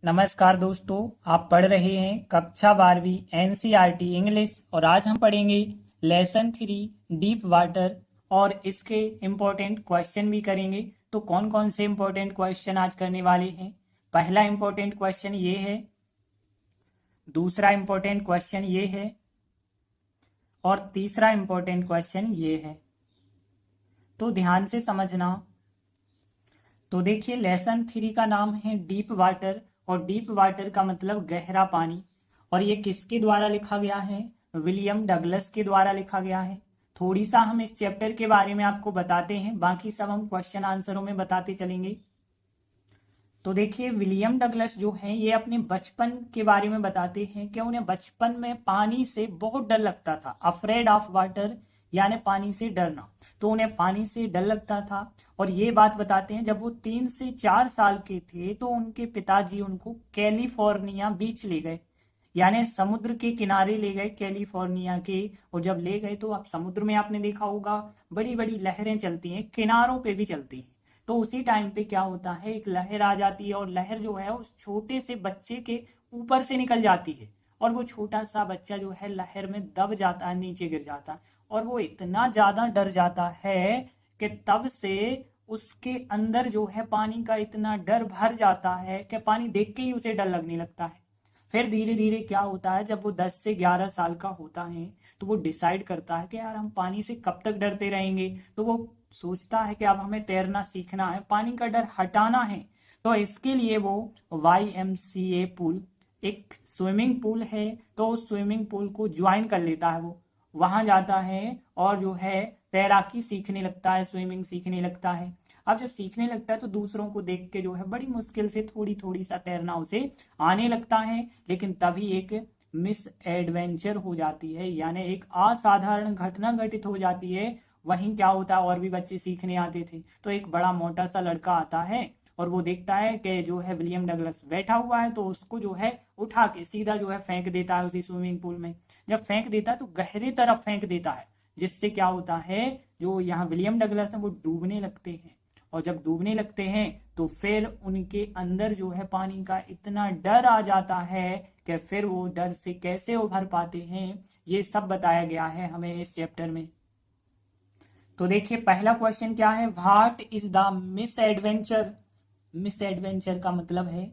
नमस्कार दोस्तों, आप पढ़ रहे हैं कक्षा 12वीं एनसीईआरटी इंग्लिश और आज हम पढ़ेंगे लेसन 3 डीप वाटर और इसके इम्पोर्टेंट क्वेश्चन भी करेंगे। तो कौन कौन से इम्पोर्टेंट क्वेश्चन आज करने वाले हैं? पहला इम्पोर्टेंट क्वेश्चन ये है, दूसरा इम्पोर्टेंट क्वेश्चन ये है और तीसरा इम्पोर्टेंट क्वेश्चन ये है। तो ध्यान से समझना। तो देखिए, लेसन 3 का नाम है डीप वाटर और डीप वाटर का मतलब गहरा पानी। और ये किसके द्वारा लिखा गया है? विलियम डगलस के द्वारा लिखा गया है। थोड़ी सा हम इस चैप्टर के बारे में आपको बताते हैं, बाकी सब हम क्वेश्चन आंसरों में बताते चलेंगे। तो देखिए, विलियम डगलस जो है ये अपने बचपन के बारे में बताते हैं कि उन्हें बचपन में पानी से बहुत डर लगता था। अफ्रेड ऑफ वाटर यानी पानी से डरना। तो उन्हें पानी से डर लगता था और ये बात बताते हैं जब वो 3 से 4 साल के थे तो उनके पिताजी उनको कैलिफोर्निया बीच ले गए, यानी समुद्र के किनारे ले गए कैलिफोर्निया के। और जब ले गए तो आप समुद्र में आपने देखा होगा बड़ी बड़ी लहरें चलती हैं, किनारों पे भी चलती हैं। तो उसी टाइम पे क्या होता है, एक लहर आ जाती है और लहर जो है उस छोटे से बच्चे के ऊपर से निकल जाती है और वो छोटा सा बच्चा जो है लहर में दब जाता है, नीचे गिर जाता है और वो इतना ज्यादा डर जाता है कि तब से उसके अंदर जो है पानी का इतना डर भर जाता है कि पानी देख के ही उसे डर लगने लगता है। फिर धीरे धीरे क्या होता है, जब वो 10 से 11 साल का होता है तो वो डिसाइड करता है कि यार हम पानी से कब तक डरते रहेंगे। तो वो सोचता है कि अब हमें तैरना सीखना है, पानी का डर हटाना है। तो इसके लिए वो YMCA पूल, एक स्विमिंग पूल है, तो उस स्विमिंग पूल को ज्वाइन कर लेता है। वो वहां जाता है और जो है तैराकी सीखने लगता है, स्विमिंग सीखने लगता है। अब जब सीखने लगता है तो दूसरों को देख के जो है बड़ी मुश्किल से थोड़ी थोड़ी सा तैरना उसे आने लगता है। लेकिन तभी एक मिस एडवेंचर हो जाती है, यानी एक असाधारण घटना घटित हो जाती है। वहीं क्या होता है, और भी बच्चे सीखने आते थे तो एक बड़ा मोटा सा लड़का आता है और वो देखता है कि जो है विलियम डगलस बैठा हुआ है, तो उसको जो है उठा के सीधा जो है फेंक देता है उसी स्विमिंग पूल में। जब फेंक देता है तो गहरी तरफ फेंक देता है, जिससे क्या होता है, जो यहाँ विलियम डगलस है वो डूबने लगते हैं। और जब डूबने लगते हैं तो फिर उनके अंदर जो है पानी का इतना डर आ जाता है कि फिर वो डर से कैसे उभर पाते हैं, ये सब बताया गया है हमें इस चैप्टर में। तो देखिए, पहला क्वेश्चन क्या है, what is the miss adventure. Miss adventure का मतलब है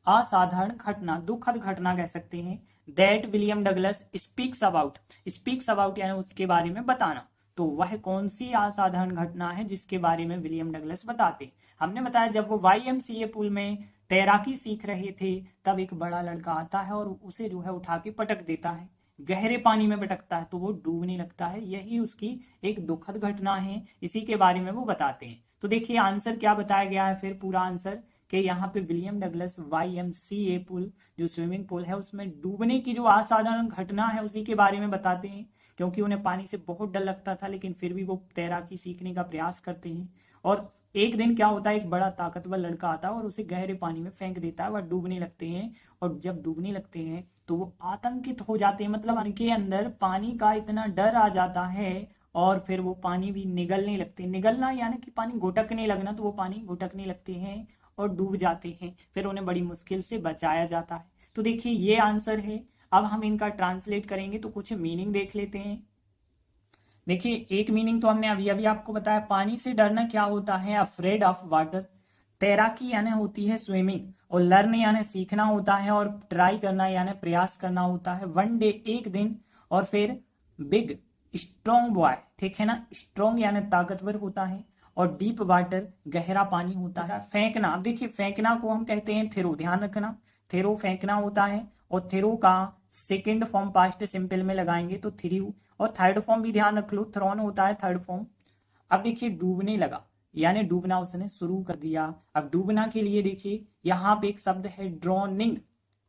असाधारण घटना, दुखद घटना कह सकते हैं। That William Douglas speaks about, speaks about यानी उसके बारे में बताना। तो वह कौन सी असाधारण घटना है जिसके बारे में विलियम डगलस बताते? हमने बताया जब वो YMCA पूल में तैराकी सीख रहे थे तब एक बड़ा लड़का आता है और उसे जो है उठा के पटक देता है, गहरे पानी में पटकता है तो वो डूबने लगता है। यही उसकी एक दुखद घटना है, इसी के बारे में वो बताते हैं। तो देखिए आंसर क्या बताया गया है, फिर पूरा आंसर कि यहाँ पे विलियम डगलस YMCA पूल जो स्विमिंग पूल है उसमें डूबने की जो असाधारण घटना है उसी के बारे में बताते हैं। क्योंकि उन्हें पानी से बहुत डर लगता था लेकिन फिर भी वो तैराकी सीखने का प्रयास करते हैं। और एक दिन क्या होता है, एक बड़ा ताकतवर लड़का आता है और उसे गहरे पानी में फेंक देता है, वह डूबने लगते हैं। और जब डूबने लगते हैं तो वो आतंकित हो जाते हैं, मतलब उनके अंदर पानी का इतना डर आ जाता है और फिर वो पानी भी निगलने लगते हैं। निगलना यानी कि पानी घुटकने लगना, तो वो पानी घुटकने लगते हैं और डूब जाते हैं। फिर उन्हें बड़ी मुश्किल से बचाया जाता है। तो देखिए ये आंसर है। अब हम इनका ट्रांसलेट करेंगे तो कुछ मीनिंग देख लेते हैं। देखिए, एक मीनिंग तो हमने अभी अभी आपको बताया, पानी से डरना क्या होता है, अफ्रेड ऑफ वाटर। तैराकी यानी होती है स्विमिंग और लर्न यानी सीखना होता है और ट्राई करना यानी प्रयास करना होता है। वन डे एक दिन, और फिर बिग स्ट्रॉन्ग बॉय, ठीक है ना, स्ट्रॉन्ग यानी ताकतवर होता है। और डीप वाटर गहरा पानी होता है। फेंकना, अब देखिए फेंकना को हम कहते हैं थेरो, ध्यान रखना, थेरो फेंकना होता है। और थेरो का सेकेंड फॉर्म पास्ट सिंपल में लगाएंगे तो थ्रू, और थर्ड फॉर्म भी ध्यान रख लो, थ्रोन होता है थर्ड फॉर्म। अब देखिए डूबने लगा यानी डूबना उसने शुरू कर दिया। अब डूबना के लिए देखिए यहाँ पे एक शब्द है ड्रॉनिंग,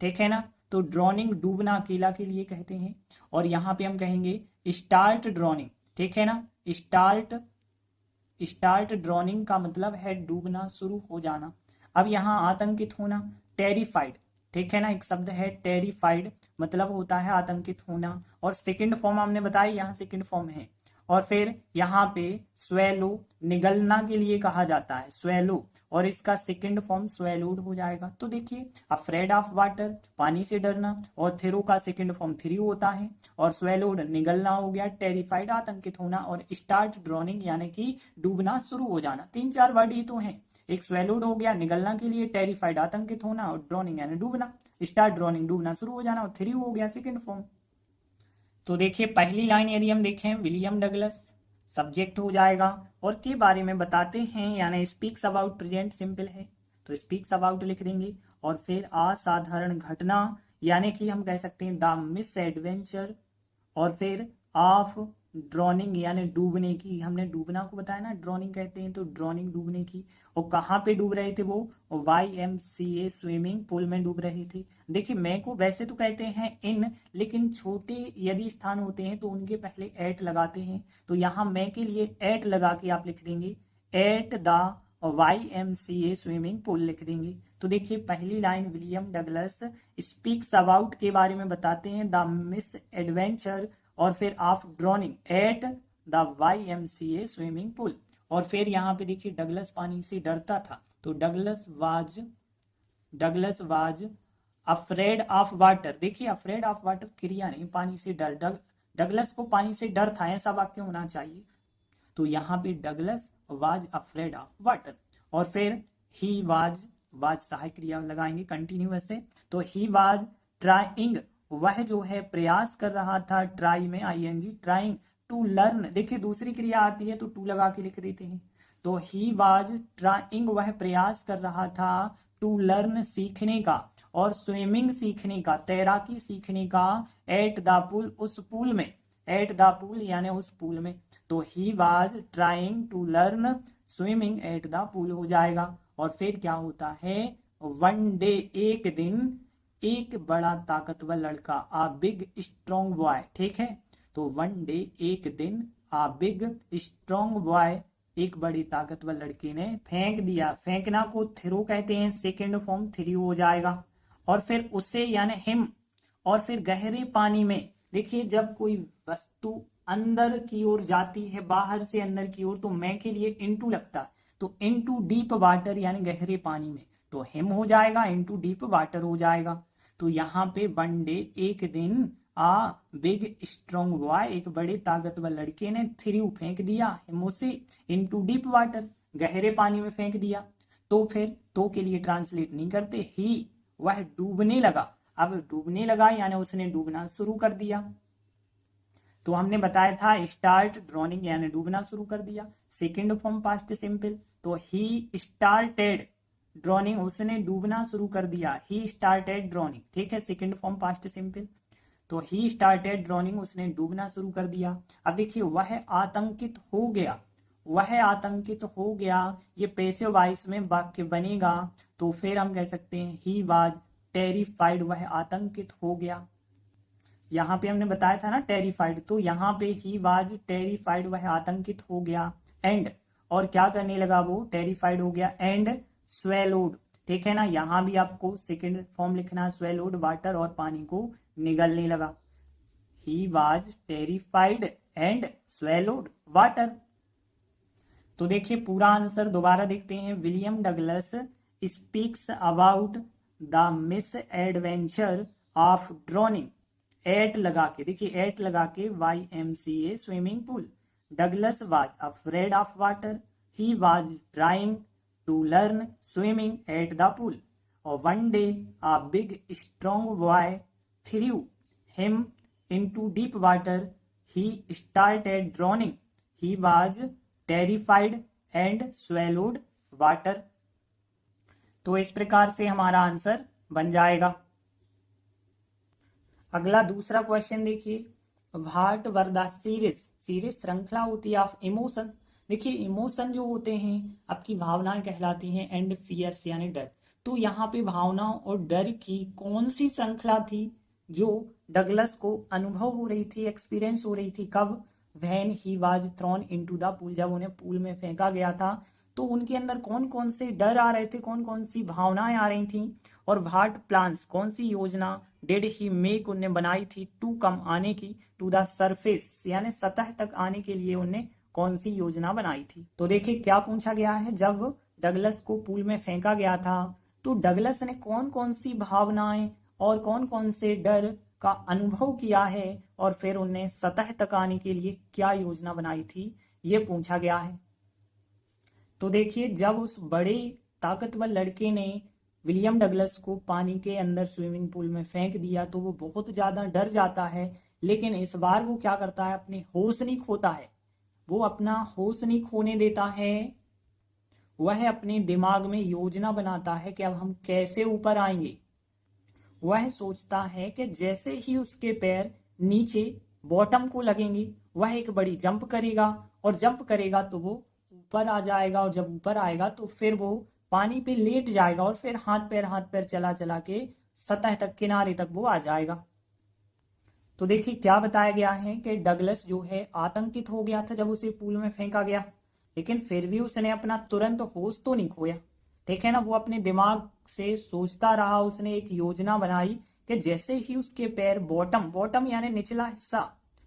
ठीक है ना, तो ड्रॉनिंग डूबना अकेला के लिए कहते हैं। और यहाँ पे हम कहेंगे स्टार्ट ड्रॉनिंग, ठीक है ना, स्टार्ट, स्टार्ट ड्रॉनिंग का मतलब है डूबना शुरू हो जाना। अब यहाँ आतंकित होना, टेरिफाइड, ठीक है ना, एक शब्द है टेरिफाइड, मतलब होता है आतंकित होना। और सेकंड फॉर्म हमने बताया, यहाँ सेकंड फॉर्म है। और फिर यहाँ पे स्वेलो, निगलना के लिए कहा जाता है स्वेलो, और इसका सेकंड फॉर्म स्वेलोड हो जाएगा। तो देखिए अफ्रेड ऑफ वाटर पानी से डरना, और थेरो का सेकंड फॉर्म थ्री होता है, और स्वेलोड निगलना हो गया, टेरिफाइड आतंकित होना, और स्टार्ट ड्रोनिंग यानी कि डूबना शुरू हो जाना। 3-4 वर्ड ही तो हैं। एक स्वेलोड हो गया निगलना के लिए, टेरिफाइड आतंकित होना, और ड्रोनिंग यानी डूबना, स्टार्ट ड्रोनिंग डूबना शुरू हो जाना, और थ्री हो गया सेकंड फॉर्म। तो देखिए पहली लाइन यदि हम देखें विलियम डगलस सब्जेक्ट हो जाएगा और के बारे में बताते हैं, यानी स्पीक्स अबाउट प्रेजेंट सिंपल है तो स्पीक्स अबाउट लिख देंगे, और फिर असाधारण घटना यानी कि हम कह सकते हैं द मिस एडवेंचर, और फिर ऑफ ड्रोनिंग यानी डूबने की, हमने डूबना को बताया ना ड्रोनिंग कहते हैं, तो ड्रोनिंग डूबने की। और कहाँ पे डूब रहे थे वो, YMCA स्विमिंग पूल में डूब रहे थे। देखिए मैं को वैसे तो कहते हैं इन, लेकिन छोटे यदि स्थान होते हैं तो उनके पहले एट लगाते हैं, तो यहाँ मैं के लिए एट लगा के आप लिख देंगे at the YMCA swimming pool लिख देंगे। तो देखिए पहली line William Douglas speaks about के बारे में बताते हैं द मिस एडवेंचर, और फिर of drowning at the YMCA swimming pool, और फिर यहाँ पे देखिए डगलस पानी से डरता था, तो Douglas was afraid of water. देखिए अफ्रेड ऑफ वाटर क्रिया नहीं, पानी से डर, डगलस को पानी से डर था, ऐसा वाक्य होना चाहिए। तो यहाँ पे Douglas was afraid of water, और फिर ही वाज सहायक क्रिया लगाएंगे कंटिन्यूअस से, तो ही वाज ट्राइंग, वह जो है प्रयास कर रहा था, ट्राई में ING ट्राइंग टू लर्न, देखिए दूसरी क्रिया आती है तो टू लगा के लिख देते हैं, तो ही वाज ट्राइंग वह प्रयास कर रहा था, टू लर्न सीखने का, और स्विमिंग सीखने का, तैराकी सीखने का, एट द पूल उस पूल में, एट द पूल यानी उस पूल में, तो he was trying to learn swimming at the pool हो जाएगा। और फिर क्या होता है, वन डे एक दिन, एक बड़ा ताकतवर लड़का, आ बिग स्ट्रॉन्ग बॉय, ठीक है, तो वन डे एक दिन, आ बिग स्ट्रॉन्ग बॉय एक बड़ी ताकतवर लड़के ने फेंक दिया, फेंकना को थ्रो कहते हैं, सेकंड फॉर्म थ्री हो जाएगा। और फिर उससे यानी हिम, और फिर गहरे पानी में, देखिए जब कोई वस्तु अंदर की ओर जाती है, बाहर से अंदर की ओर, तो मैं के लिए इनटू लगता है, तो इनटू डीप वाटर यानी गहरे पानी में, तो हिम हो जाएगा, इनटू डीप वाटर हो जाएगा। तो यहाँ पे वन डे एक दिन, आ बिग स्ट्रॉन्ग बॉय एक बड़े ताकतवर लड़के ने थ्रू फेंक दिया, हिमो से, इनटू डीप वाटर गहरे पानी में फेंक दिया। तो फिर तो के लिए ट्रांसलेट नहीं करते, ही वह डूबने लगा, अब डूबने लगा यानी उसने डूबना शुरू कर दिया। तो हमने बताया था स्टार्ट ड्रोनिंग यानी डूबना शुरू कर दिया, सेकंड फॉर्म पास्ट सिंपल, तो ही स्टार्टेड ड्रोनिंग उसने डूबना शुरू कर दिया, ही स्टार्टेड ड्रोनिंग, ठीक है, सेकंड फॉर्म पास्ट सिंपल, तो ही स्टार्टेड ड्रोनिंग उसने डूबना शुरू कर दिया। अब देखिए वह आतंकित हो गया, वह आतंकित हो गया, ये पैसिव वॉइस में वाक्य बनेगा, तो फिर हम कह सकते हैं ही वाज टेरिफाइड, वह आतंकित हो गया। यहाँ पे हमने बताया था ना टेरिफाइड, तो यहाँ पे ही वाज टेरिफाइड, वह आतंकित हो गया, एंड और क्या करने लगा, वो टेरिफाइड हो गया, एंड स्वेलोड, ठीक है ना, यहाँ भी आपको सेकंड फॉर्म लिखना, स्वेलोड वाटर और पानी को निगलने लगा, he was terrified and swallowed water. तो देखिए पूरा आंसर दोबारा देखते हैं, William Douglas speaks about the misadventure of drowning, at लगा के, देखिए एट लगा के YMCA swimming pool, Douglas was afraid of water, he was trying to learn swimming at the pool, और one day a big strong boy threw him into deep water, he started droning, he was terrified and swallowed water. तो इस प्रकार से हमारा answer बन जाएगा। अगला दूसरा क्वेश्चन देखिए, व्हाट वर द सीरीज श्रृंखला होती है ऑफ इमोशन। देखिए इमोशन जो होते हैं आपकी भावनाएं कहलाती हैं, एंड फियर्स यानी डर। तो यहाँ पे भावनाओं और डर की कौन सी श्रृंखला थी जो डगलस को अनुभव हो रही थी, एक्सपीरियंस हो रही थी, कब, when he was thrown into the pool, जब उन्हें पूल में फेंका गया था, तो उनके अंदर कौन कौन से डर आ रहे थे, कौन कौन सी भावनाएं आ रही थी, और व्हाट प्लान्स कौन सी योजना डिड ही मेक उन्हें बनाई थी, टू कम आने की, टू द सरफेस यानी सतह तक आने के लिए उन्हें कौन सी योजना बनाई थी। तो देखिए क्या पूछा गया है, जब डगलस को पूल में फेंका गया था तो डगलस ने कौन कौन सी भावनाएं और कौन कौन से डर का अनुभव किया है और फिर उन्हें सतह तक आने के लिए क्या योजना बनाई थी, ये पूछा गया है। तो देखिए, जब उस बड़े ताकतवर लड़के ने विलियम डगलस को पानी के अंदर स्विमिंग पूल में फेंक दिया तो वो बहुत ज्यादा डर जाता है, लेकिन इस बार वो क्या करता है, अपने होश नहीं खोता है, वो अपना होश नहीं खोने देता है। वह अपने दिमाग में योजना बनाता है कि अब हम कैसे ऊपर आएंगे। वह सोचता है कि जैसे ही उसके पैर नीचे बॉटम को लगेंगे वह एक बड़ी जंप करेगा और जंप करेगा तो वो ऊपर आ जाएगा, और जब ऊपर आएगा तो फिर वो पानी पे लेट जाएगा और फिर हाथ पैर चला चला के सतह तक, किनारे तक वो आ जाएगा। तो देखिए क्या बताया गया है कि डगलस जो है आतंकित हो गया था जब उसे पूल में फेंका गया, लेकिन फिर भी उसने अपना तुरंत होश तो नहीं खोया। ठीक है ना, वो अपने दिमाग से सोचता रहा, उसने एक योजना बनाई कि जैसे ही उसके पैर बॉटम यानी निचला हिस्सा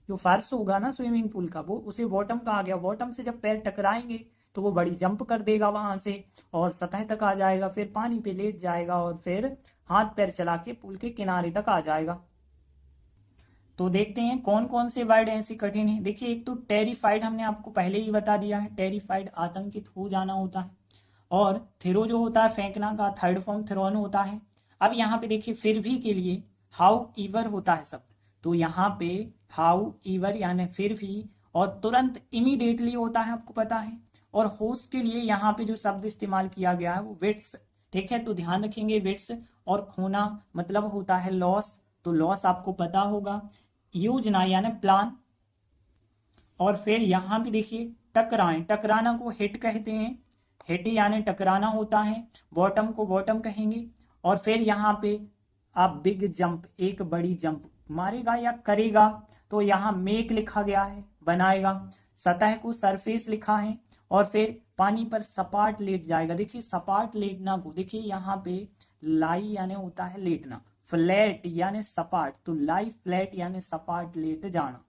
जो फर्श होगा ना स्विमिंग पूल का, वो उसे बॉटम कहा गया, बॉटम से जब पैर टकराएंगे तो वो बड़ी जंप कर देगा वहां से और सतह तक आ जाएगा, फिर पानी पे लेट जाएगा और फिर हाथ पैर चला के पूल के किनारे तक आ जाएगा। तो देखते हैं कौन कौन से वर्ड ऐसे कठिन है। देखिए, एक तो टेरिफाइड हमने आपको पहले ही बता दिया है, टेरिफाइड आतंकित हो जाना होता है, और थेरो जो होता है फेंकना का थर्ड फॉर्म थेरोन होता है। अब यहाँ पे देखिए फिर भी के लिए हाउ ईवर होता है शब्द, तो यहाँ पे हाउ ईवर यानी फिर भी, और तुरंत इमीडिएटली होता है, आपको पता है। और होश के लिए यहाँ पे जो शब्द इस्तेमाल किया गया है वो विट्स। ठीक है, तो ध्यान रखेंगे विट्स, और खोना मतलब होता है लॉस, तो लॉस आपको पता होगा। योजना यानी प्लान, और फिर यहाँ भी देखिए टकराएं, टकराना को हिट कहते हैं, हिट यानी टकराना होता है, बॉटम को बॉटम कहेंगे। और फिर यहाँ पे आप बिग जंप, एक बड़ी जंप मारेगा या करेगा, तो यहाँ मेक लिखा गया है, बनाएगा। सतह को सरफेस लिखा है, और फिर पानी पर सपाट लेट जाएगा। देखिए सपाट लेटना को देखिए यहाँ पे लाई यानी होता है लेटना, फ्लैट यानी सपाट, तो लाई फ्लैट यानी सपाट लेट जाना।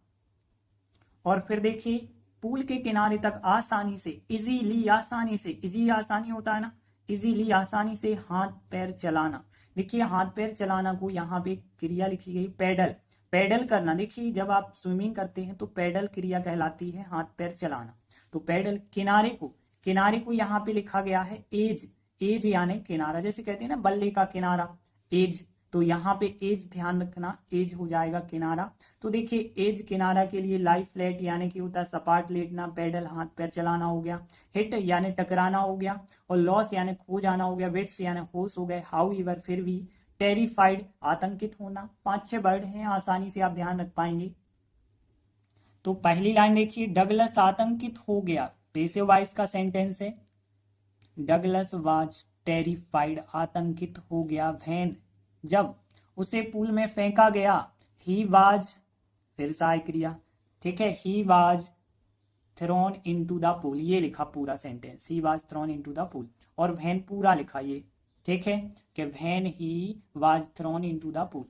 और फिर देखिए पूल के किनारे तक आसानी से, इजीली आसानी से, इजी आसानी होता है ना, इजीली आसानी से हाथ पैर चलाना। देखिए हाथ पैर चलाना को यहाँ पे क्रिया लिखी गई पेडल, पेडल करना। देखिए जब आप स्विमिंग करते हैं तो पेडल क्रिया कहलाती है हाथ पैर चलाना। तो पेडल, किनारे को यहाँ पे लिखा गया है एज, एज यानी किनारा, जैसे कहते हैं ना बल्ले का किनारा, एज, तो यहाँ पे एज ध्यान रखना, एज हो जाएगा किनारा। तो देखिए एज किनारा के लिए लाई फ्लैट यानी कि होता है सपाट लेटना, पेडल हाथ पैर चलाना हो गया, हिट यानी टकराना हो गया, और लॉस यानी खो जाना हो गया, विट्स यानी होश हो गए, हाउ ईवर फिर भी, टेरिफाइड आतंकित होना। 5-6 वर्ड हैं, आसानी से आप ध्यान रख पाएंगे। तो पहली लाइन देखिए, डगलस आतंकित हो गया, पैसिव वॉइस का सेंटेंस है। डगलस वाज टेरिफाइड आतंकित हो गया व्हेन, जब उसे पूल में फेंका गया। ही वाज, फिर सहायक क्रिया, ठीक है, ही was thrown into the pool, ये लिखा पूरा sentence, he was thrown into the pool, और व्हेन पूरा लिखा ये, ठीक है, कि when he was thrown into the pool.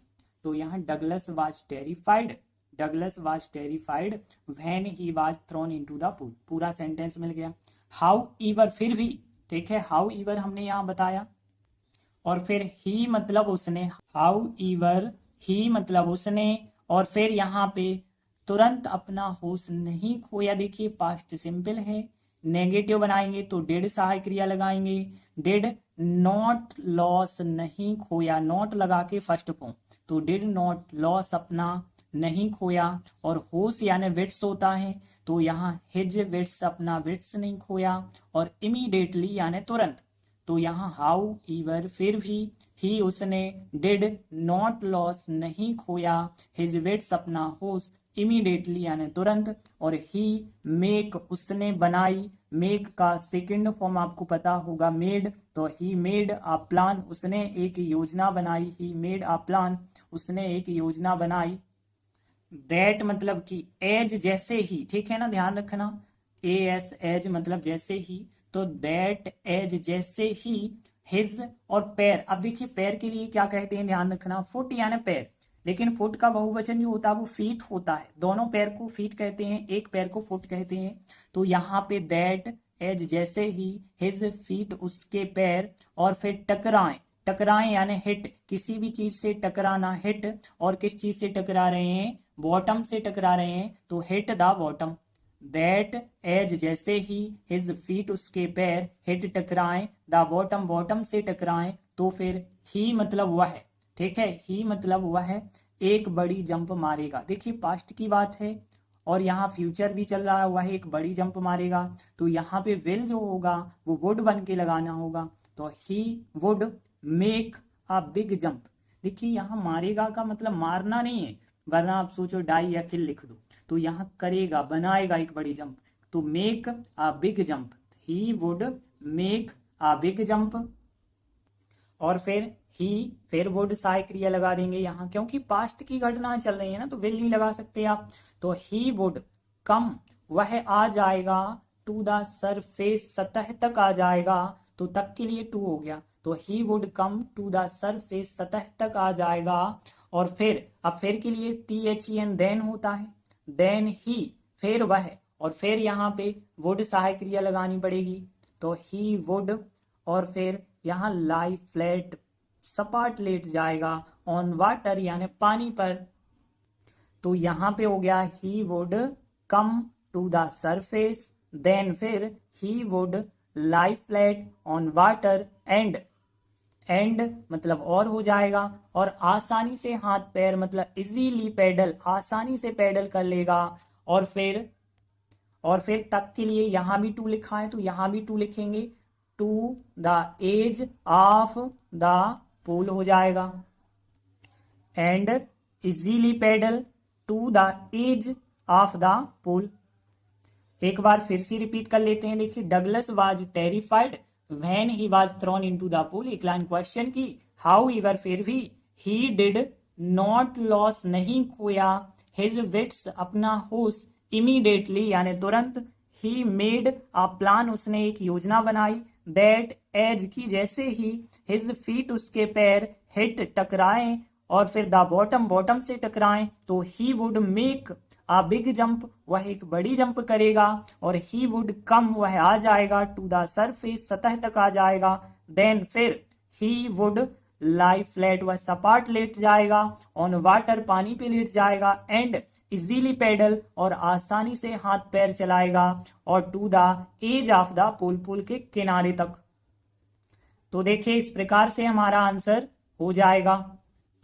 तो यहाँ Douglas was terrified, Douglas was terrified when he was thrown into the pool, पूरा सेंटेंस मिल गया। हाउ ईवर फिर भी, ठीक है, हाउ ईवर हमने यहाँ बताया, और फिर ही मतलब उसने, हाउ ईवर ही मतलब उसने, और फिर यहाँ पे तुरंत अपना होश नहीं खोया। देखिए पास्ट सिंपल है, नेगेटिव बनाएंगे तो डिड सहायक क्रिया लगाएंगे, डिड नॉट लॉस नहीं खोया, नॉट लगा के फर्स्ट फॉर्म, तो डिड नॉट लॉस अपना नहीं खोया, और होश यानी विट्स होता है, तो यहाँ हिज विट्स अपना विट्स नहीं खोया, और इमीडिएटली यानी तुरंत, तो यहाँ हाउ ईवर फिर भी, ही उसने, डिड नॉट लॉस नहीं खोया, हिज विट्स अपना होश, इमीडिएटली यानी तुरंत, और ही मेक उसने बनाई, मेक का सेकंड फॉर्म आपको पता होगा मेड, तो ही मेड अ प्लान, उसने एक योजना बनाई, ही मेड अ प्लान, उसने एक योजना बनाई। दैट मतलब कि एज जैसे ही, ठीक है ना, ध्यान रखना, ए एस एज मतलब जैसे ही, तो दैट एज जैसे ही, हिज और पैर, अब देखिए पैर के लिए क्या कहते हैं ध्यान रखना, फुट यानी पैर, लेकिन फुट का बहुवचन जो होता है वो फीट होता है, दोनों पैर को फीट कहते हैं, एक पैर को फुट कहते हैं। तो यहाँ पे दैट एज जैसे ही हिज फीट उसके पैर, और फिर टकराएं, टकराएं यानी हिट, किसी भी चीज से टकराना, हिट, और किस चीज से टकरा रहे हैं, बॉटम से टकरा रहे हैं, तो hit the bottom. That as जैसे ही हिज फीट उसके पैर, हिट टकराएं, द बॉटम बॉटम से टकराएं, तो फिर ही मतलब वह, ठीक है, ही मतलब वह एक बड़ी जंप मारेगा। देखिए पास्ट की बात है और यहाँ फ्यूचर भी चल रहा है, वह एक बड़ी जंप मारेगा, तो यहाँ पे विल जो होगा वो वुड बन के लगाना होगा, तो he would make a big jump. देखिए यहाँ मारेगा का मतलब मारना नहीं है, वरना आप सोचो डाई या किल लिख दो, तो यहाँ करेगा, बनाएगा एक बड़ी जंप, तो make a big jump, he would make a big jump. और फिर वुड सहायक क्रिया लगा देंगे यहाँ, क्योंकि पास्ट की घटना चल रही है ना, तो विल नहीं लगा सकते आप, तो ही वुड कम, वह आ जाएगा, टू द सरफेस, सतह तक आ जाएगा, तो तक के लिए टू हो गया, तो he would come to the surface, सतह तक आ जाएगा। और फिर अब फिर के लिए THEN देन होता है, देन ही, फिर वह, और फिर यहाँ पे वुड सहायक क्रिया लगानी पड़ेगी, तो ही वुड, और फिर यहाँ लाई फ्लैट, सपाट लेट जाएगा, ऑन वाटर यानी पानी पर, तो यहाँ पे हो गया he would come to the surface, then फिर he would lie flat on water, and मतलब और हो जाएगा, और आसानी से हाथ पैर मतलब इजीली पेडल, आसानी से पेडल कर लेगा। और फिर तक के लिए यहाँ भी टू लिखा है, तो यहाँ भी टू लिखेंगे, to the edge of the pool हो जाएगा, and easily paddle to the edge of the pool. एक बार फिर से रिपीट कर लेते हैं, देखिए Douglas was terrified when he was thrown into the pool, एक लाइन क्वेश्चन की, हाउएवर फिर भी, ही डिड नॉट लॉस नहीं खोया, हिज विट्स अपना होश, इमीडिएटली यानी तुरंत, ही मेड अ प्लान उसने एक योजना बनाई, दैट एज की जैसे ही, हिज फीट उसके पैर, हिट टकराएं, और फिर द बॉटम बॉटम से टकराएं, तो he would make a big jump, वह एक बड़ी जंप करेगा, और ही वुड कम, वह आ जाएगा, टू द सरफेस, सतह तक आ जाएगा, देन फिर ही वुड लाई फ्लैट, वह सपाट लेट जाएगा, ऑन वाटर पानी पे लेट जाएगा, एंड इजीली पेडल, और आसानी से हाथ पैर चलाएगा, और to the edge of the pool, pool के किनारे तक। तो देखिए इस प्रकार से हमारा आंसर हो जाएगा।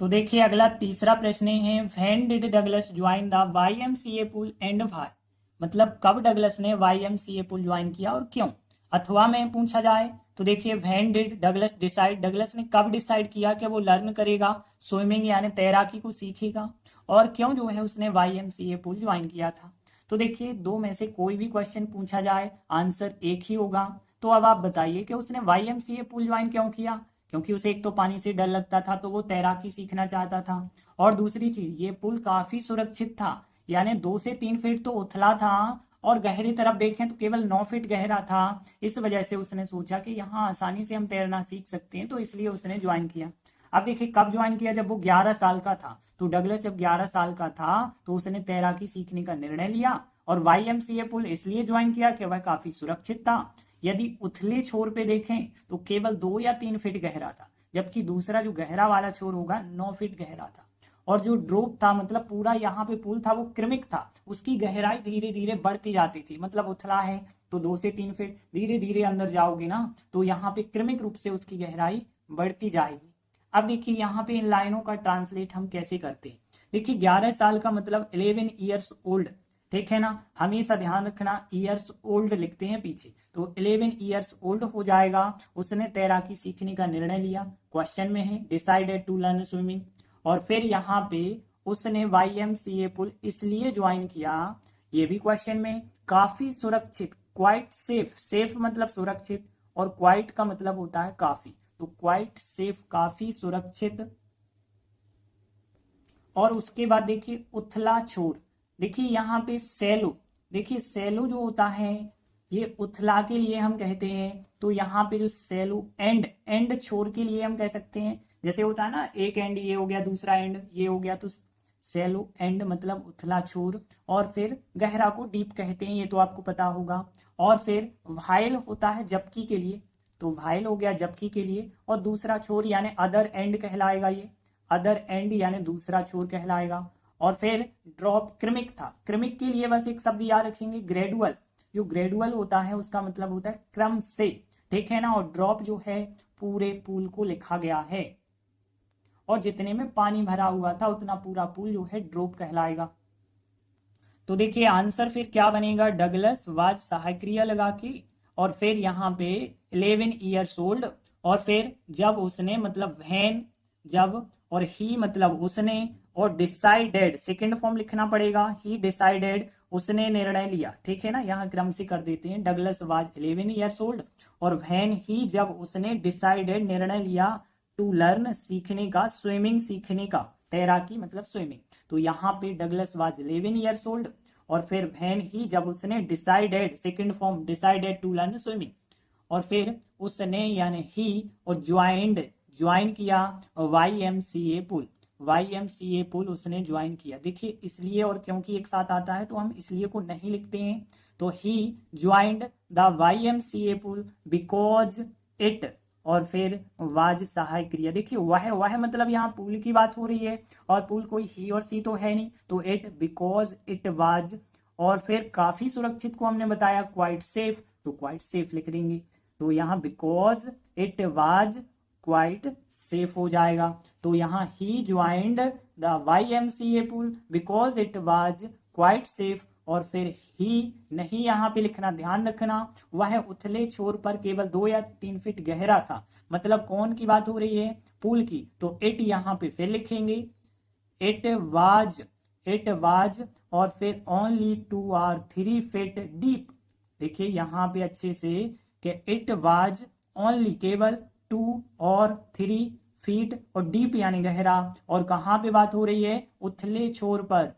तो देखिए अगला तीसरा प्रश्न है, when did Douglas join the YMCA pool and why, मतलब कब डगलस ने YMCA पूल ज्वाइन किया और क्यों, अथवा में पूछा जाए तो देखिए when did Douglas decide, Douglas ने कब डिसाइड किया कि वो लर्न करेगा स्विमिंग यानी तैराकी को सीखेगा, और क्यों जो है उसने YMCA पूल ज्वाइन किया था। तो देखिए दो में से कोई भी क्वेश्चन पूछा जाए आंसर एक ही होगा, तो अब आप बताइए कि उसने YMCA पूल ज्वाइन क्यों किया, क्योंकि उसे एक तो पानी से डर लगता था, तो वो तैराकी सीखना चाहता था, और दूसरी चीज ये पुल काफी सुरक्षित था, यानी 2 से 3 फीट तो उथला था, और गहरी तरफ देखें तो केवल 9 फीट गहरा था, इस वजह से उसने सोचा कि यहाँ आसानी से हम तैरना सीख सकते हैं, तो इसलिए उसने ज्वाइन किया। अब देखिए कब ज्वाइन किया, जब वो 11 साल का था, तो डगलस जब 11 साल का था तो उसने तैराकी सीखने का निर्णय लिया, और YMCA पुल इसलिए ज्वाइन किया कि वह काफी सुरक्षित था, यदि उथले छोर पे देखें तो केवल 2 या 3 फीट गहरा था, जबकि दूसरा जो गहरा वाला छोर होगा 9 फीट गहरा था, और जो ड्रोप था मतलब पूरा यहाँ पे पुल था वो क्रमिक था, उसकी गहराई धीरे धीरे बढ़ती जाती थी, मतलब उथला है तो 2 से 3 फीट, धीरे धीरे अंदर जाओगे ना तो यहाँ पे क्रमिक रूप से उसकी गहराई बढ़ती जाएगी। अब देखिए यहाँ पे इन लाइनों का ट्रांसलेट हम कैसे करते हैं, देखिए 11 साल का मतलब 11 ईयर्स ओल्ड, ठीक है ना, हमेशा ध्यान रखना ईयर्स ओल्ड लिखते हैं पीछे, तो 11 ईयर्स ओल्ड हो जाएगा, उसने तैराकी सीखने का निर्णय लिया, क्वेश्चन में है डिसाइडेड टू लर्न स्विमिंग, और फिर यहाँ पे उसने YMCA पुल इसलिए ज्वाइन किया, ये भी क्वेश्चन में, काफी सुरक्षित, क्वाइट सेफ, सेफ मतलब सुरक्षित, और क्वाइट का मतलब होता है काफी, तो क्वाइट सेफ काफी सुरक्षित। और उसके बाद देखिए उथला छोर, देखिए यहाँ पे सेलो, देखिए सेलो जो होता है ये उथला के लिए हम कहते हैं, तो यहाँ पे जो सेलो एंड छोर के लिए हम कह सकते हैं, जैसे होता है ना एक एंड ये हो गया दूसरा एंड ये हो गया, तो सेलो एंड मतलब उथला छोर, और फिर गहरा को डीप कहते हैं, ये तो आपको पता होगा। और फिर व्हाइल होता है जबकि के लिए, तो व्हाइल हो गया जबकि के लिए, और दूसरा छोर यानी अदर एंड कहलाएगा, ये अदर एंड यानी दूसरा छोर कहलाएगा। और फिर ड्रॉप क्रमिक था, क्रमिक के लिए बस एक शब्द याद रखेंगे ग्रेडुअल, जो ग्रेडुअल होता है उसका मतलब होता है क्रम से, ठीक है ना। और ड्रॉप जो है पूरे पूल को लिखा गया है, और जितने में पानी भरा हुआ था उतना पूरा पूल जो है ड्रॉप कहलाएगा। तो देखिए आंसर फिर क्या बनेगा, डगलस वाज सहायक क्रिया लगा के, और फिर यहाँ पे 11 ईयर्स ओल्ड, और फिर जब उसने मतलब व्हेन जब, और ही मतलब उसने, और डिसाइडेड सेकंड फॉर्म लिखना पड़ेगा, ही डिसाइडेड उसने निर्णय लिया, ठीक है ना। यहाँ क्रम से कर देते हैं, डगलस वाज 11 ईयर्स ओल्ड, और व्हेन ही जब उसने डिसाइडेड निर्णय लिया, टू लर्न सीखने का, स्विमिंग सीखने का, तैराकी मतलब स्विमिंग। तो यहाँ पे डगलस वाज 11 ईयर्स ओल्ड, और फिर व्हेन ही जब उसने decided second form decided to learn swimming, और फिर उसने यानी ही, और ज्वाइन किया YMCA पुल, YMCA पुल उसने ज्वाइन किया। देखिए इसलिए और क्योंकि एक साथ आता है तो हम इसलिए को नहीं लिखते हैं, तो he joined the YMCA pool because it, और फिर वाज सहायक क्रिया। देखिए वह मतलब यहाँ पुल की बात हो रही है, और पुल कोई ही और सी तो है नहीं, तो इट बिकॉज इट वाज, और फिर काफी सुरक्षित को हमने बताया क्वाइट सेफ, तो क्वाइट सेफ लिख देंगे। तो यहाँ because it was quite safe हो जाएगा। तो यहाँ he joined the YMCA pool because it was quite safe, और फिर ही नहीं यहाँ पे लिखना, ध्यान रखना, वह उथले छोर पर केवल 2 या 3 फीट गहरा था। मतलब कौन की बात हो रही है, पूल की, तो इट यहाँ पे फिर लिखेंगे, इट वाज, और फिर ओनली 2 or 3 फीट डीप। देखिए यहाँ पे अच्छे से कि इट वाज ओनली केवल 2 और 3 फीट, और डीप यानी गहरा, और कहाँ पे बात हो रही है, उथले छोर पर।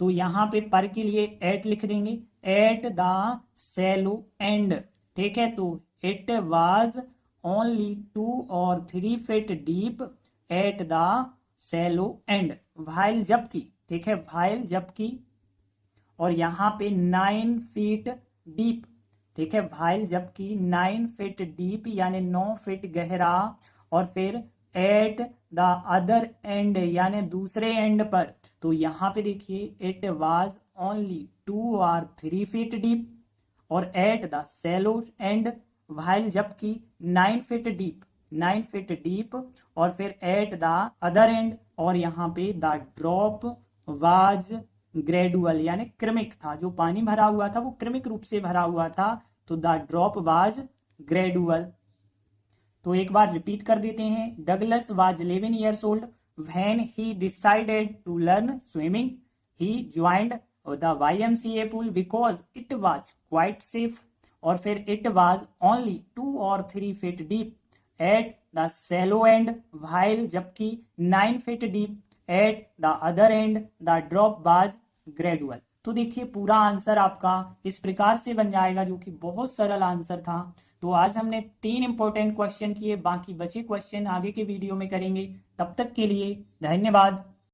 तो यहाँ पे पर के लिए एट लिख देंगे, एट द सैलो एंड, ठीक है। तो इट वाज ओनली 2 और 3 feet deep at the shallow end, while जबकि, ठीक है, व्हाइल जबकि, और यहाँ पे 9 फीट डीप, ठीक है, व्हाइल जबकि 9 फीट डीप यानी 9 फीट गहरा, और फिर एट द अदर एंड यानी दूसरे एंड पर। तो यहाँ पे देखिए इट वाज ओनली 2 और 3 फीट डीप, और at the shallow end, while जबकि 9 फीट डीप, और फिर एट द अदर एंड, और यहाँ पे द ड्रॉप वाज ग्रेडुअल यानी क्रमिक था, जो पानी भरा हुआ था वो क्रमिक रूप से भरा हुआ था, तो द ड्रॉप वाज ग्रेडुअल। तो एक बार रिपीट कर देते हैं, Douglas was 11 years old, when he decided to learn swimming, he joined the YMCA pool because it was quite safe, और फिर इट वाज ओनली 2 और 3 feet deep at the shallow end, while जबकि 9 feet deep at the other end, the drop was gradual. तो देखिए पूरा answer आपका इस प्रकार से बन जाएगा, जो कि बहुत सरल आंसर था। तो आज हमने 3 इंपॉर्टेंट क्वेश्चन किए, बाकी बचे क्वेश्चन आगे के वीडियो में करेंगे। तब तक के लिए धन्यवाद।